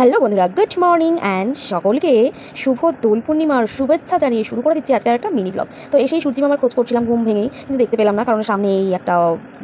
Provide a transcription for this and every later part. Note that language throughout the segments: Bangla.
হ্যালো বন্ধুরা, গুড মর্নিং অ্যান্ড সকলকে শুভ দোল পূর্ণিমার শুভেচ্ছা জানিয়ে শুরু করে দিচ্ছি আজকের একটা মিনি ব্লগ। তো এসেই সূর্যি মামার খোঁজ করছিলাম ঘুম ভেঙেই, কিন্তু দেখতে পেলাম না, কারণ সামনে এই একটা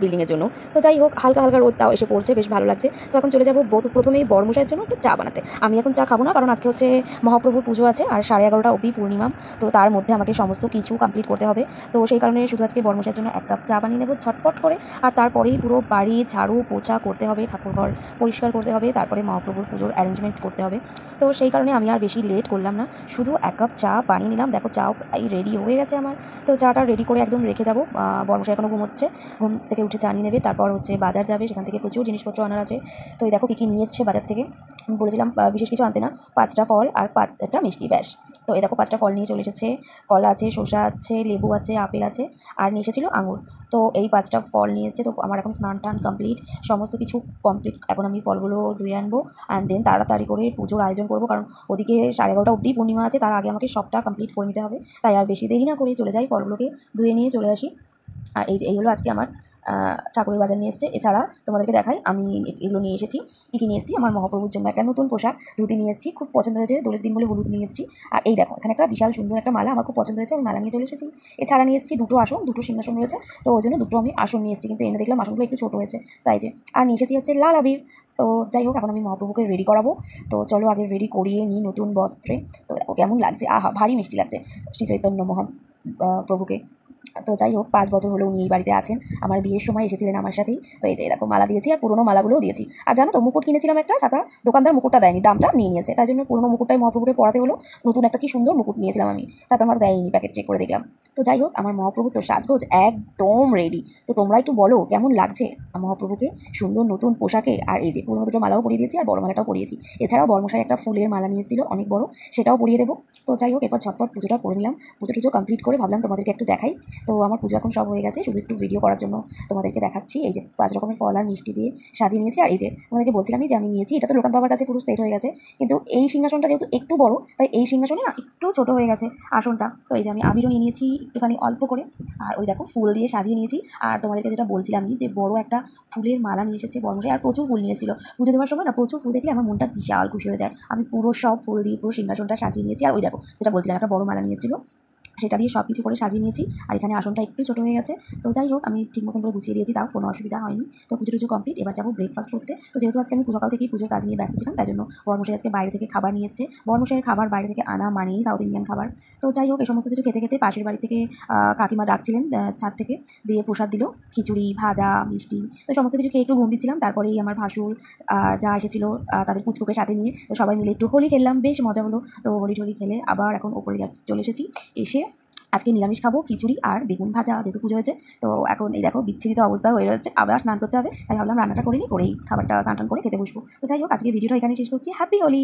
বিল্ডিংয়ের জন্য। তো যাই হোক, হালকা হালকা রোদ তাও এসে পড়ছে, বেশ ভালো লাগছে। তো এখন চলে যাবো প্রথমেই বড়মশাইয়ের জন্য একটু চা বানাতে। আমি এখন চা খাবো না, কারণ আজকে হচ্ছে মহাপ্রভুর পুজো আছে আর 11:30 অবধি পূর্ণিমা। তো তার মধ্যে আমাকে সমস্ত কিছু কমপ্লিট করতে হবে। তো সেই কারণে শুধু আজকে বড়মশাইয়ের জন্য 1 কাপ চা বানিয়ে নেবো ঝটপট করে। আর তারপরেই পুরো বাড়ি ঝাড়ু পোছা করতে হবে, ঠাকুরঘর পরিষ্কার করতে হবে, তারপরে মহাপ্রভুর পুজোর অ্যারেঞ্জমেন্ট করতে হবে। তো সেই কারণে আমি আর বেশি লেট করলাম না, শুধু 1 কাপ চা বানিয়ে নিলাম। দেখো চাও প্রায় রেডি হয়ে গেছে আমার। তো চাটা রেডি করে একদম রেখে যাবো। বড়মশাই এখনও ঘুমোচ্ছে, ঘুম থেকে উঠে চা নিয়ে নেবে, তারপর হচ্ছে বাজার যাবে, সেখান থেকে প্রচুর জিনিসপত্র আনার আছে। তো এই দেখো কী কী নিয়ে এসছে বাজার থেকে। আমি বলেছিলাম বিশেষ কিছু আনতে না, 5টা ফল আর 5টা মিষ্টি, ব্যাস। তো এই দেখো 5টা ফল নিয়ে চলে এসেছে। কলা আছে, শসা আছে, লেবু আছে, আপেল আছে, আর নিয়ে এসেছিলো আঙুর। তো এই 5টা ফল নিয়ে এসছে। তো আমার এখন স্নান টান কমপ্লিট, সমস্ত কিছু কমপ্লিট। এখন আমি ফলগুলো ধুয়ে আনবো অ্যান্ড দেন তাড়াতাড়ি করে পুজোর আয়োজন করবো, কারণ ওদিকে 11:30 অবধি পূর্ণিমা আছে, তার আগে আমাকে সবটা কমপ্লিট করে নিতে হবে। তাই আর বেশি দেরি না করে চলে যাই, ফলগুলোকে ধুয়ে নিয়ে চলে আসি। আর এই হলো আজকে আমার ঠাকুরের বাজার নিয়ে এসেছে। এছাড়া তোমাদেরকে দেখাই আমি এগুলো নিয়ে এসেছি। কী নিয়ে এসেছি, আমার মহাপ্রভুর জন্য একটা নতুন পোশাক ধুতি নিয়ে এসেছি, খুব পছন্দ হয়েছে, দোলের দিন বলে হলুদ নিয়ে এসেছি। আর এই দেখো এখানে একটা বিশাল সুন্দর একটা মালা, আমার খুব পছন্দ হয়েছে, আমি মালা নিয়ে চলে এসেছি। এছাড়া নিয়ে এসেছি 2টো আসন, 2টো সিংহাসন রয়েছে, তো ওই জন্য 2টো আমি আসন নিয়ে এসেছি, কিন্তু এনে দেখলাম আসনগুলো একটু ছোটো হয়েছে সাইজে। আর নিয়ে এসেছি হচ্ছে লাল আবির। তো যাই হোক, এখন আমি মহাপ্রভুকে রেডি করাবো। তো চলো আগে রেডি করিয়ে নিই নতুন বস্ত্রে। তো দেখো কেমন লাগছে, আহা ভারী মিষ্টি লাগছে শ্রী চৈতন্য প্রভুকে। তো যাই হোক, 5 বছর হলো উনি এই বাড়িতে আছেন, আমার বিয়ের সময় এসেছিলেন আমার সাথেই। তো এই যে দেখো মালা দিয়েছি, আর পুরোনো মালাগুলোও দিয়েছি। আর জানো তো, মুকুট কিনেছিলাম একটা সাদা, দোকানদার মুকুটটা দেয়নি, দামটা নিয়ে নিয়েছে, তাই জন্য পুরোনো মুকুটটাই মহাপ্রভুকে পরাতে হলো। নতুন একটা কি সুন্দর মুকুট নিয়েছিলাম আমি, সাদা মাথা দেয়নি, প্যাকেট চেক করে দেখলাম। তো যাই হোক, আমার মহাপ্রভু তো সাজগোজ একদম রেডি। তো তোমরা একটু বলো কেমন লাগছে মহাপ্রভুকে সুন্দর নতুন পোশাকে। আর এই যে পুরোনো 2টো মালাও পরিয়ে দিয়েছি, আর বড় মালাটাও পরিয়েছি। এছাড়াও বড়মশাই একটা ফুলের মালা নিয়ে এসেছিল অনেক বড়, সেটাও পরিয়ে দেবো। তো যাই হোক, এরপর ঝটপট পুজোটা করে নিলাম। পুজো কমপ্লিট করে ভাবলাম তোমাদেরকে একটু দেখাই। তো আমার পুজো এখন সব হয়ে গেছে, শুধু একটু ভিডিও করার জন্য তোমাদেরকে দেখাচ্ছি। এই যে 5 রকমের ফল আর মিষ্টি দিয়ে সাজিয়ে নিয়েছি। আর এই যে তোমাদেরকে বলছিলাম যে আমি নিয়েছি, এটা তো লোকাল বাবার কাছে পুরো সেট হয়ে গেছে, কিন্তু এই সিংহাসনটা যেহেতু একটু বড়, তাই এই সিংহাসনে না একটু ছোট হয়ে গেছে আসনটা। তো এই যে আমি আবিরও নিয়ে নিয়েছি একটুখানি অল্প করে, আর ওই দেখো ফুল দিয়ে সাজিয়ে নিয়েছি। আর তোমাদেরকে যেটা বলছিলাম যে বড় একটা ফুলের মালা নিয়ে এসেছে বড়মশাই, আর প্রচুর ফুল নিয়ে এসেছিল। পুজো দেওয়ার সময় না প্রচুর ফুল দেখলে আমার মনটা বিশাল খুশি হয়ে যায়। আমি পুরো সব ফুল দিয়ে পুরো সিংহাসনটা সাজিয়ে নিয়েছি। আর ওই দেখো যেটা বলছিলাম, একটা বড় মালা নিয়ে এসেছিল, সেটা দিয়ে সব কিছু করে সাজিয়ে নিয়েছি। আর এখানে আসনটা একটু ছোটো হয়ে গেছে। তো যাই হোক, আমি ঠিক মতন করে গুছিয়ে দিয়েছি, তাও কোনো অসুবিধা হয়নি। তো পুজো কমপ্লিট, এবার যাবো ব্রেকফাস্ট করতে। তো যেহেতু আজকে আমি সকাল থেকেই পুজোর কাজ নিয়ে ব্যস্ত ছিলাম, তাই জন্য বড়মশাই আজকে বাইরে থেকে খাবার নিয়ে এসেছে। বড়মশাইয়ের খাবার বাইরে থেকে আনা মানেই সাউথ ইন্ডিয়ান খাবার। তো যাই হোক, এই সমস্ত কিছু খেতে খেতে পাশের বাড়ি থেকে কাকিমা ডাকছিলেন ছাদ থেকে, দিয়ে প্রসাদ দিল, খিচুড়ি ভাজা মিষ্টি। তো সমস্ত কিছু খেয়ে একটু ঘুম দিচ্ছিলাম। তারপরেই আমার ভাসুর যা এসেছিলো তাদের পুচকুকে সাথে নিয়ে, তো সবাই মিলে একটু হোলি খেললাম, বেশ মজা হলো। তো হোলি টোলি খেলে আবার এখন ওপরে চলে এসেছি। এসে আজকে নিরামিষ খাবো, খিচুড়ি আর বেগুন ভাজা, যেহেতু পুজো হয়েছে। তো এখন এই দেখো বিচ্ছিরিত অবস্থা হয়ে রয়েছে, আবার স্নান করতে হবে, তাই ভাবলাম রান্নাটা করেই খাবারটা স্নান টান করে খেতে বসবো। তো যাই হোক, আজকে ভিডিওটা এখানে শেষ করছি। হ্যাপি হোলি।